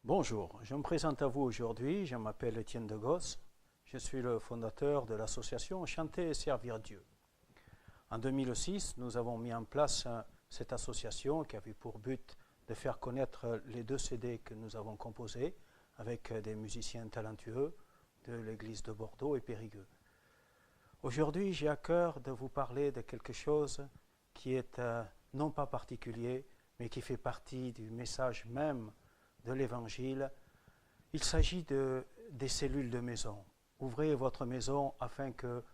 Bonjour, je me présente à vous aujourd'hui, je m'appelle Étienne de Gosse, je suis le fondateur de l'association Chanter et servir Dieu. En 2006, nous avons mis en place cette association qui avait pour but de faire connaître les 2 CD que nous avons composés avec des musiciens talentueux de l'église de Bordeaux et Périgueux. Aujourd'hui, j'ai à cœur de vous parler de quelque chose qui est non pas particulier, mais qui fait partie du message même de l'Évangile. Il s'agit des cellules de maison. Ouvrez votre maison afin que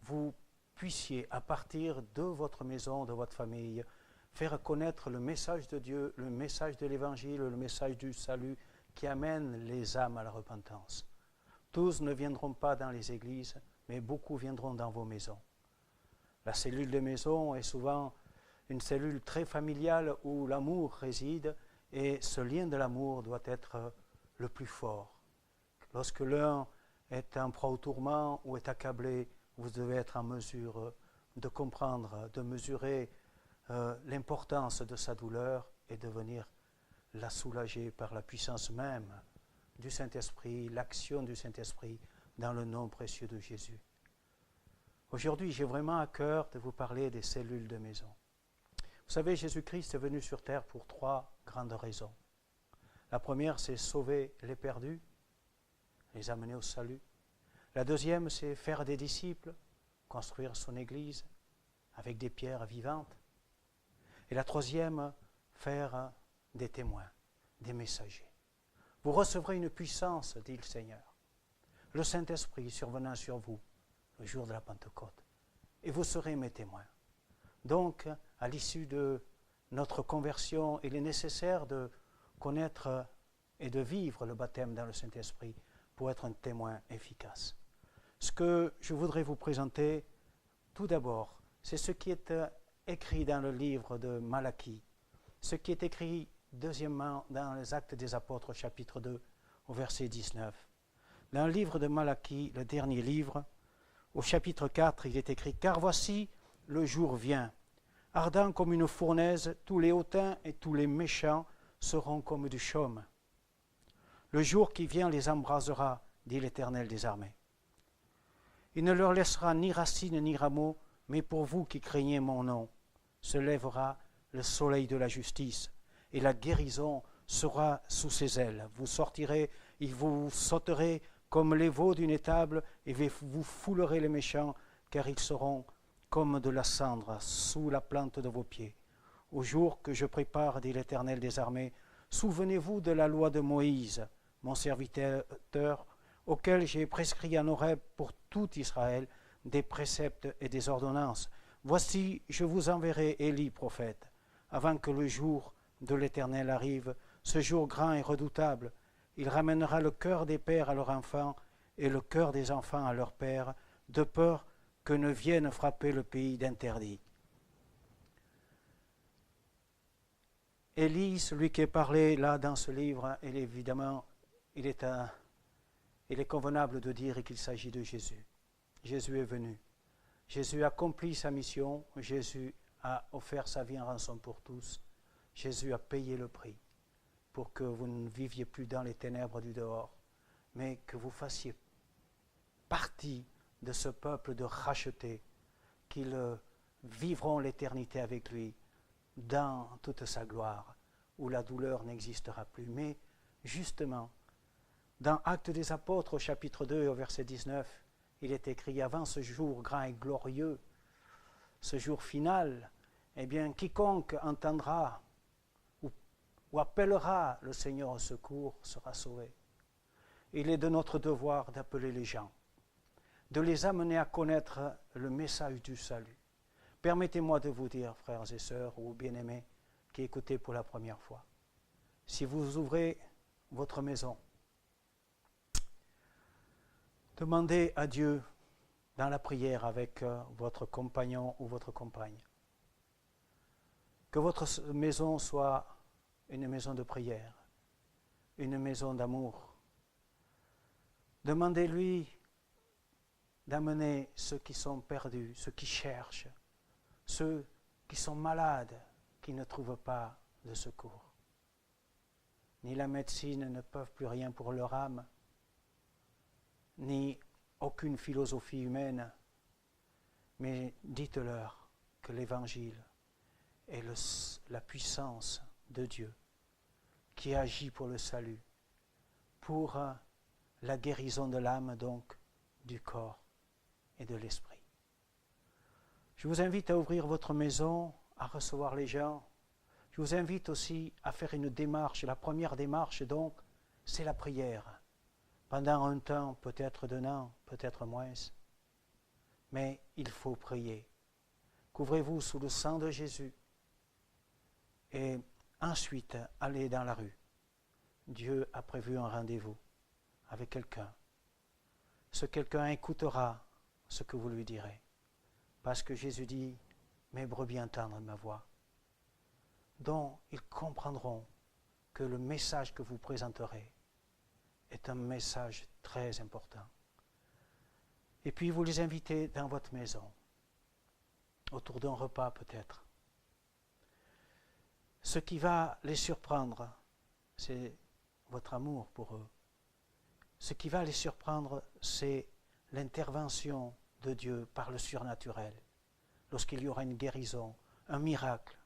vous puissiez, à partir de votre maison, de votre famille, faire connaître le message de Dieu, le message de l'Évangile, le message du salut qui amène les âmes à la repentance. Tous ne viendront pas dans les églises, mais beaucoup viendront dans vos maisons. La cellule de maison est souvent une cellule très familiale où l'amour réside, et ce lien de l'amour doit être le plus fort. Lorsque l'un est en proie au tourment ou est accablé, vous devez être en mesure de comprendre, de mesurer l'importance de sa douleur et de venir la soulager par la puissance même du Saint-Esprit, l'action du Saint-Esprit dans le nom précieux de Jésus. Aujourd'hui, j'ai vraiment à cœur de vous parler des cellules de maison. Vous savez, Jésus-Christ est venu sur terre pour 3 grandes raisons. La première, c'est sauver les perdus, les amener au salut. La deuxième, c'est faire des disciples, construire son Église avec des pierres vivantes. Et la troisième, faire des témoins, des messagers. Vous recevrez une puissance, dit le Seigneur, le Saint-Esprit survenant sur vous le jour de la Pentecôte, et vous serez mes témoins. Donc, à l'issue de notre conversion, il est nécessaire de connaître et de vivre le baptême dans le Saint-Esprit pour être un témoin efficace. Ce que je voudrais vous présenter, tout d'abord, c'est ce qui est écrit dans le livre de Malachie, ce qui est écrit deuxièmement dans les Actes des Apôtres, chapitre 2, au verset 19. Dans le livre de Malachie, le dernier livre, au chapitre 4, il est écrit « Car voici, le jour vient, ardent comme une fournaise, tous les hautains et tous les méchants seront comme du chaume. Le jour qui vient les embrasera, dit l'Éternel des armées. Il ne leur laissera ni racine ni rameau, mais pour vous qui craignez mon nom, se lèvera le soleil de la justice, et la guérison sera sous ses ailes. Vous sortirez et vous sauterez comme les veaux d'une étable, et vous foulerez les méchants, car ils seront comme de la cendre sous la plante de vos pieds. Au jour que je prépare, dit l'Éternel des armées, souvenez-vous de la loi de Moïse, mon serviteur, auquel j'ai prescrit en Horeb pour tout Israël des préceptes et des ordonnances. Voici, je vous enverrai Élie, prophète, avant que le jour de l'Éternel arrive, ce jour grand et redoutable. Il ramènera le cœur des pères à leurs enfants et le cœur des enfants à leurs pères, de peur que ne vienne frapper le pays d'interdit. Élie, celui qui est parlé là dans ce livre, évidemment, il est convenable de dire qu'il s'agit de Jésus. Jésus est venu. Jésus a accompli sa mission. Jésus a offert sa vie en rançon pour tous. Jésus a payé le prix pour que vous ne viviez plus dans les ténèbres du dehors, mais que vous fassiez partie de ce peuple de rachetés, qu'ils vivront l'éternité avec lui dans toute sa gloire, où la douleur n'existera plus. Mais justement, dans Actes des Apôtres, au chapitre 2, au verset 19, il est écrit, avant ce jour grand et glorieux, ce jour final, eh bien, quiconque entendra ou appellera le Seigneur au secours sera sauvé. Il est de notre devoir d'appeler les gens, de les amener à connaître le message du salut. Permettez-moi de vous dire, frères et sœurs ou bien-aimés qui écoutez pour la première fois, si vous ouvrez votre maison, demandez à Dieu dans la prière avec votre compagnon ou votre compagne que votre maison soit une maison de prière, une maison d'amour. Demandez-lui d'amener ceux qui sont perdus, ceux qui cherchent, ceux qui sont malades, qui ne trouvent pas de secours. ni la médecine ne peuvent plus rien pour leur âme, ni aucune philosophie humaine, mais dites-leur que l'Évangile est la puissance de Dieu qui agit pour le salut, pour la guérison de l'âme, donc du corps et de l'esprit. Je vous invite à ouvrir votre maison, à recevoir les gens. Je vous invite aussi à faire une démarche. La première démarche, donc, c'est la prière. Pendant un temps, peut-être d'un an, peut-être moins. Mais il faut prier. Couvrez-vous sous le sang de Jésus. Et ensuite, allez dans la rue. Dieu a prévu un rendez-vous avec quelqu'un. Ce quelqu'un écoutera ce que vous lui direz. Parce que Jésus dit, mes brebis entendent ma voix. Donc, ils comprendront que le message que vous présenterez est un message très important. Et puis, vous les invitez dans votre maison, autour d'un repas peut-être. Ce qui va les surprendre, c'est votre amour pour eux. Ce qui va les surprendre, c'est l'intervention de Dieu par le surnaturel. Lorsqu'il y aura une guérison, un miracle,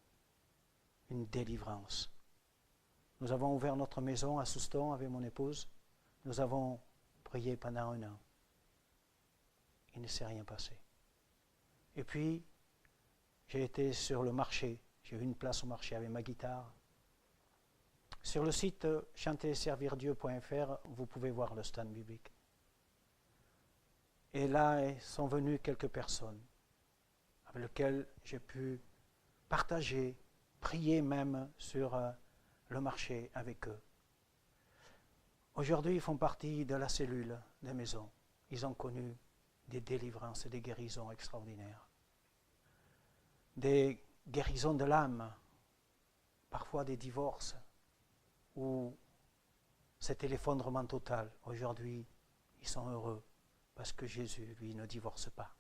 une délivrance. Nous avons ouvert notre maison à Souston avec mon épouse. Nous avons prié pendant un an. Il ne s'est rien passé. Et puis, j'ai été sur le marché. J'ai eu une place au marché avec ma guitare. Sur le site chanterservirdieu.fr, vous pouvez voir le stand biblique. Et là sont venues quelques personnes avec lesquelles j'ai pu partager, prier même sur le marché avec eux. Aujourd'hui, ils font partie de la cellule des maisons. Ils ont connu des délivrances et des guérisons extraordinaires. Des guérisons de l'âme, parfois des divorces, où c'était l'effondrement total. Aujourd'hui, ils sont heureux parce que Jésus, lui, ne divorce pas.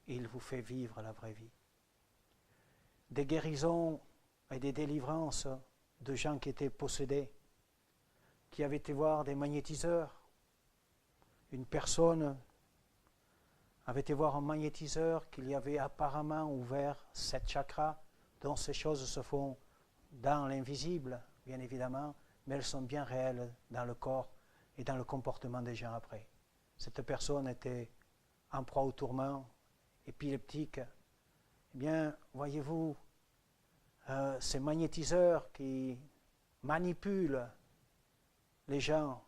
Il vous fait vivre la vraie vie. Des guérisons et des délivrances de gens qui étaient possédés, qui avaient été voir des magnétiseurs. Une personne avait été voir un magnétiseur qui lui avait apparemment ouvert 7 chakras, dont ces choses se font dans l'invisible, bien évidemment, mais elles sont bien réelles dans le corps et dans le comportement des gens après. Cette personne était en proie au tourment, épileptique. Eh bien, voyez-vous, ces magnétiseurs qui manipulent les gens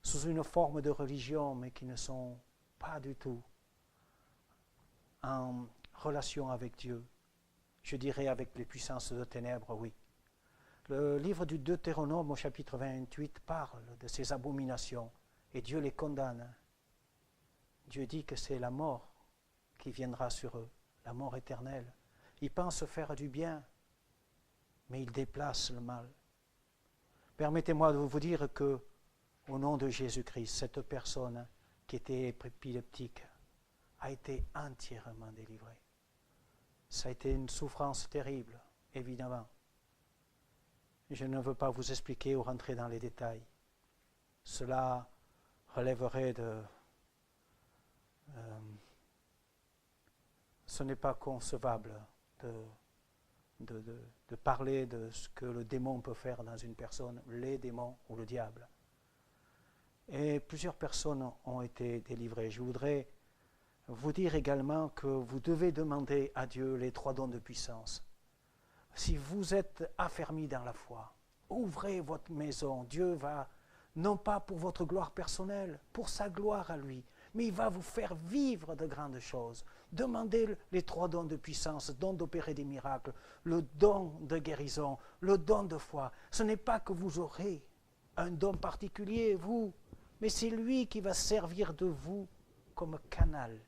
sous une forme de religion, mais qui ne sont pas du tout en relation avec Dieu. Je dirais avec les puissances de ténèbres, oui. Le livre du Deutéronome au chapitre 28 parle de ces abominations et Dieu les condamne. Dieu dit que c'est la mort qui viendra sur eux, la mort éternelle. Ils pensent faire du bien, mais ils déplacent le mal. Permettez-moi de vous dire que, au nom de Jésus-Christ, cette personne qui était épileptique a été entièrement délivrée. Ça a été une souffrance terrible, évidemment. Je ne veux pas vous expliquer ou rentrer dans les détails. Cela relèverait de... ce n'est pas concevable de parler de ce que le démon peut faire dans une personne, les démons ou le diable. Et plusieurs personnes ont été délivrées. Je voudrais vous dire également que vous devez demander à Dieu les 3 dons de puissance. Si vous êtes affermis dans la foi, ouvrez votre maison. Dieu va, non pas pour votre gloire personnelle, pour sa gloire à lui, mais il va vous faire vivre de grandes choses. Demandez les 3 dons de puissance, don d'opérer des miracles, le don de guérison, le don de foi. Ce n'est pas que vous aurez un don particulier, vous, mais c'est lui qui va servir de vous comme canal.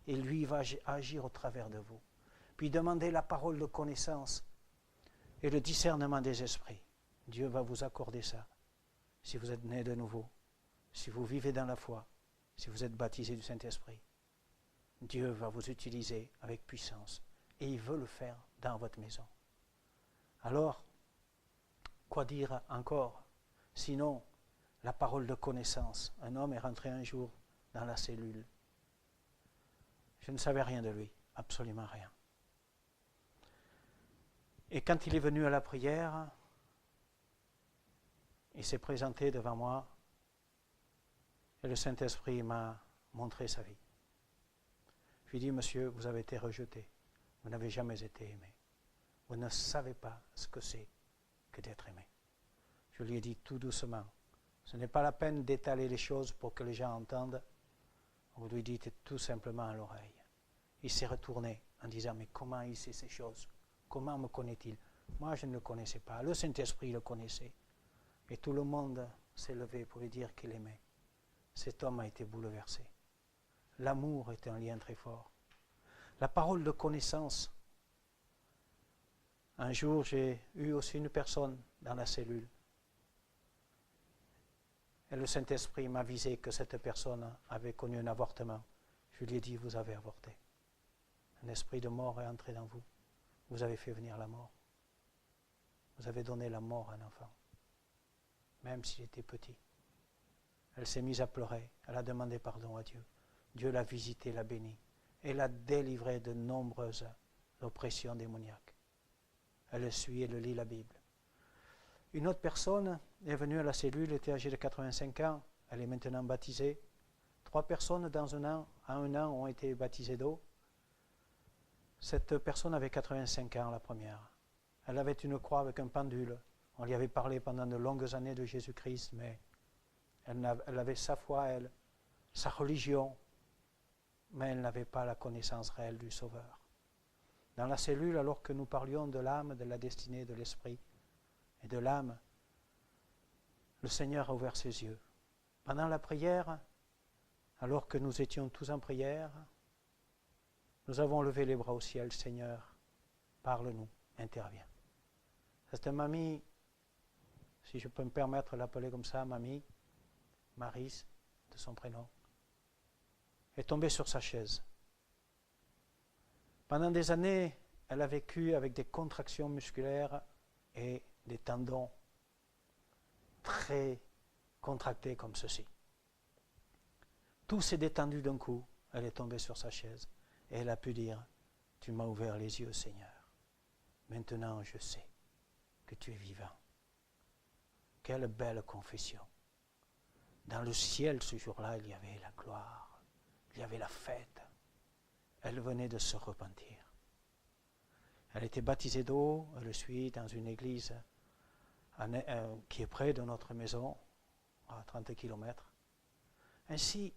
Et lui va agir au travers de vous. Puis demandez la parole de connaissance et le discernement des esprits. Dieu va vous accorder ça. Si vous êtes né de nouveau, si vous vivez dans la foi, si vous êtes baptisé du Saint-Esprit, Dieu va vous utiliser avec puissance. Et il veut le faire dans votre maison. Alors, quoi dire encore? Sinon, la parole de connaissance. Un homme est rentré un jour dans la cellule. Je ne savais rien de lui, absolument rien. Et quand il est venu à la prière, il s'est présenté devant moi et le Saint-Esprit m'a montré sa vie. Je lui ai dit, monsieur, vous avez été rejeté. Vous n'avez jamais été aimé. Vous ne savez pas ce que c'est que d'être aimé. Je lui ai dit tout doucement, ce n'est pas la peine d'étaler les choses pour que les gens entendent. Vous lui dites tout simplement à l'oreille. Il s'est retourné en disant, mais comment il sait ces choses? Comment me connaît-il? Moi, je ne le connaissais pas. Le Saint-Esprit le connaissait. Et tout le monde s'est levé pour lui dire qu'il aimait. Cet homme a été bouleversé. L'amour est un lien très fort. La parole de connaissance. Un jour, j'ai eu aussi une personne dans la cellule. Et le Saint-Esprit m'a avisé que cette personne avait connu un avortement. Je lui ai dit, vous avez avorté. Un esprit de mort est entré dans vous. Vous avez fait venir la mort. Vous avez donné la mort à un enfant, même s'il était petit. Elle s'est mise à pleurer. Elle a demandé pardon à Dieu. Dieu l'a visitée, l'a bénie. Et l'a délivrée de nombreuses oppressions démoniaques. Elle le suit et le lit la Bible. Une autre personne est venue à la cellule, elle était âgée de 85 ans. Elle est maintenant baptisée. 3 personnes dans en un an ont été baptisées d'eau. Cette personne avait 85 ans, la première. Elle avait une croix avec un pendule. On lui avait parlé pendant de longues années de Jésus-Christ, mais elle avait sa foi, elle, sa religion, mais elle n'avait pas la connaissance réelle du Sauveur. Dans la cellule, alors que nous parlions de l'âme, de la destinée, de l'esprit et de l'âme, le Seigneur a ouvert ses yeux. Pendant la prière, alors que nous étions tous en prière, nous avons levé les bras au ciel. Seigneur, parle-nous, interviens. Cette mamie, si je peux me permettre de l'appeler comme ça, mamie, Maris, de son prénom, est tombée sur sa chaise. Pendant des années, elle a vécu avec des contractions musculaires et des tendons très contractés comme ceci. Tout s'est détendu d'un coup. Elle est tombée sur sa chaise et elle a pu dire, tu m'as ouvert les yeux, Seigneur. Maintenant, je sais que tu es vivant. Quelle belle confession. Dans le ciel, ce jour-là, il y avait la gloire, il y avait la fête. Elle venait de se repentir. Elle était baptisée d'eau, elle le suit dans une église qui est près de notre maison, à 30 km. Ainsi,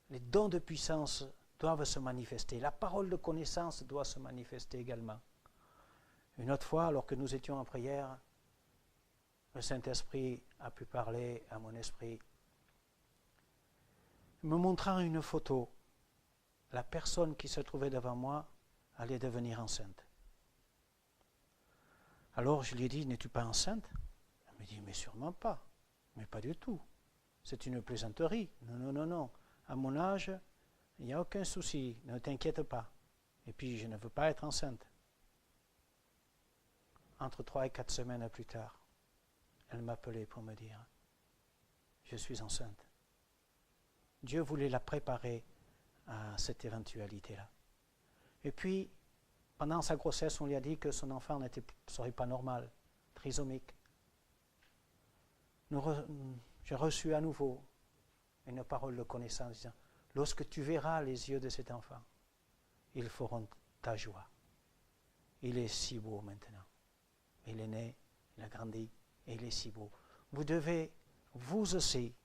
les dons de puissance doivent se manifester. La parole de connaissance doit se manifester également. Une autre fois, alors que nous étions en prière, le Saint-Esprit a pu parler à mon esprit, me montrant une photo. La personne qui se trouvait devant moi allait devenir enceinte. Alors je lui ai dit, n'es-tu pas enceinte? Elle me dit, mais sûrement pas. Mais pas du tout. C'est une plaisanterie. Non, non, non, non. À mon âge, il n'y a aucun souci. Ne t'inquiète pas. Et puis, je ne veux pas être enceinte. Entre 3 et 4 semaines plus tard, elle m'appelait pour me dire, je suis enceinte. Dieu voulait la préparer à cette éventualité-là. Et puis, pendant sa grossesse, on lui a dit que son enfant ne serait pas normal, trisomique. J'ai reçu à nouveau une parole de connaissance disant, lorsque tu verras les yeux de cet enfant, ils feront ta joie. Il est si beau maintenant. Il est né, il a grandi, et il est si beau. Vous devez, vous aussi,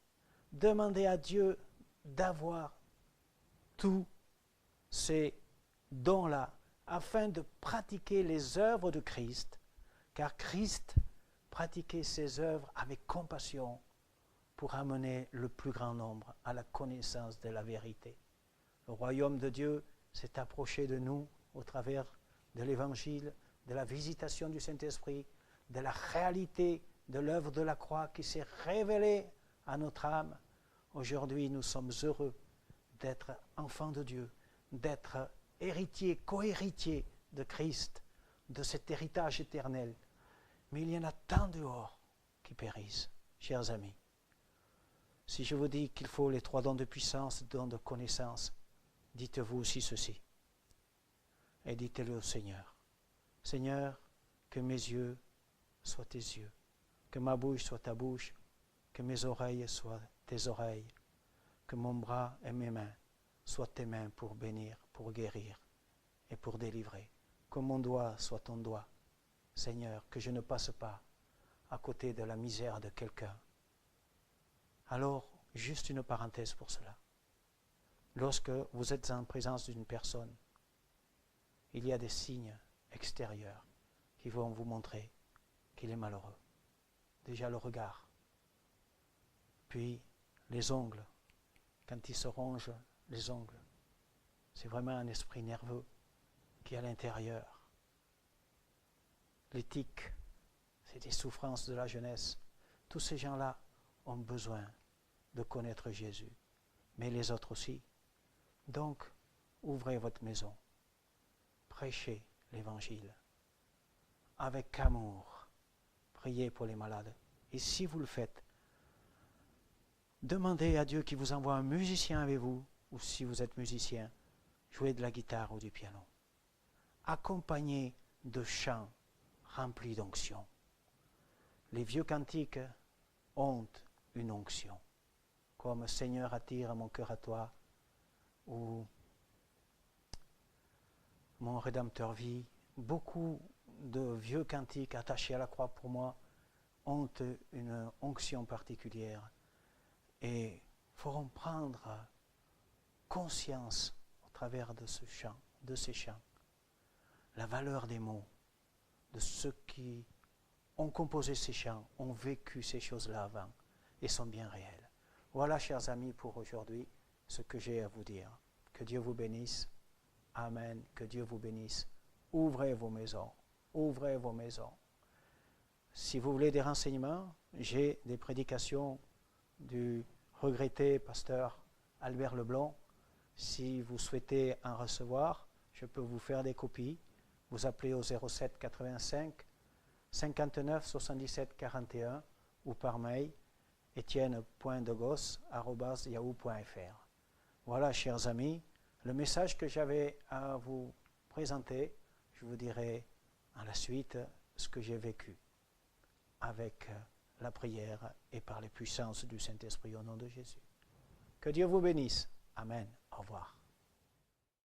demander à Dieu d'avoir tous ces dons-là afin de pratiquer les œuvres de Christ, car Christ pratiquait ses œuvres avec compassion pour amener le plus grand nombre à la connaissance de la vérité. Le royaume de Dieu s'est approché de nous au travers de l'Évangile, de la visitation du Saint-Esprit, de la réalité de l'œuvre de la croix qui s'est révélée à notre âme. Aujourd'hui, nous sommes heureux d'être enfants de Dieu, d'être héritiers, co-héritiers de Christ, de cet héritage éternel. Mais il y en a tant dehors qui périssent. chers amis. Si je vous dis qu'il faut les 3 dons de puissance, dons de connaissance, dites-vous aussi ceci. Et dites-le au Seigneur. Seigneur, que mes yeux soient tes yeux, que ma bouche soit ta bouche, que mes oreilles soient tes oreilles, que mon bras et mes mains soient tes mains pour bénir, pour guérir et pour délivrer. Que mon doigt soit ton doigt. Seigneur, que je ne passe pas à côté de la misère de quelqu'un. Alors, juste une parenthèse pour cela. Lorsque vous êtes en présence d'une personne, il y a des signes extérieurs qui vont vous montrer qu'il est malheureux. Déjà le regard, puis les ongles. Quand il se ronge les ongles, c'est vraiment un esprit nerveux qui est à l'intérieur. Les tics, c'est des souffrances de la jeunesse. Tous ces gens-là ont besoin de connaître Jésus, mais les autres aussi. Donc, ouvrez votre maison, prêchez l'Évangile avec amour, priez pour les malades. Et si vous le faites, demandez à Dieu qu'il vous envoie un musicien avec vous, ou si vous êtes musicien, jouez de la guitare ou du piano. Accompagnez de chants remplis d'onction. Les vieux cantiques ont une onction, comme Seigneur attire mon cœur à toi, ou mon Rédempteur vit. Beaucoup de vieux cantiques attachés à la croix pour moi ont une onction particulière et feront prendre conscience au travers de ce chant, de ces chants, la valeur des mots, de ceux qui ont composé ces chants, ont vécu ces choses-là avant et sont bien réelles. Voilà, chers amis, pour aujourd'hui, ce que j'ai à vous dire. Que Dieu vous bénisse. Amen. Que Dieu vous bénisse. Ouvrez vos maisons. Ouvrez vos maisons. Si vous voulez des renseignements, j'ai des prédications du regretté pasteur Albert Leblond. Si vous souhaitez en recevoir, je peux vous faire des copies. Vous appelez au 07 85 59 77 41 ou par mail etienne.degos@yahoo.fr. Voilà, chers amis, le message que j'avais à vous présenter. Je vous dirai à la suite ce que j'ai vécu avec la prière et par les puissances du Saint-Esprit au nom de Jésus. Que Dieu vous bénisse. Amen. Au revoir.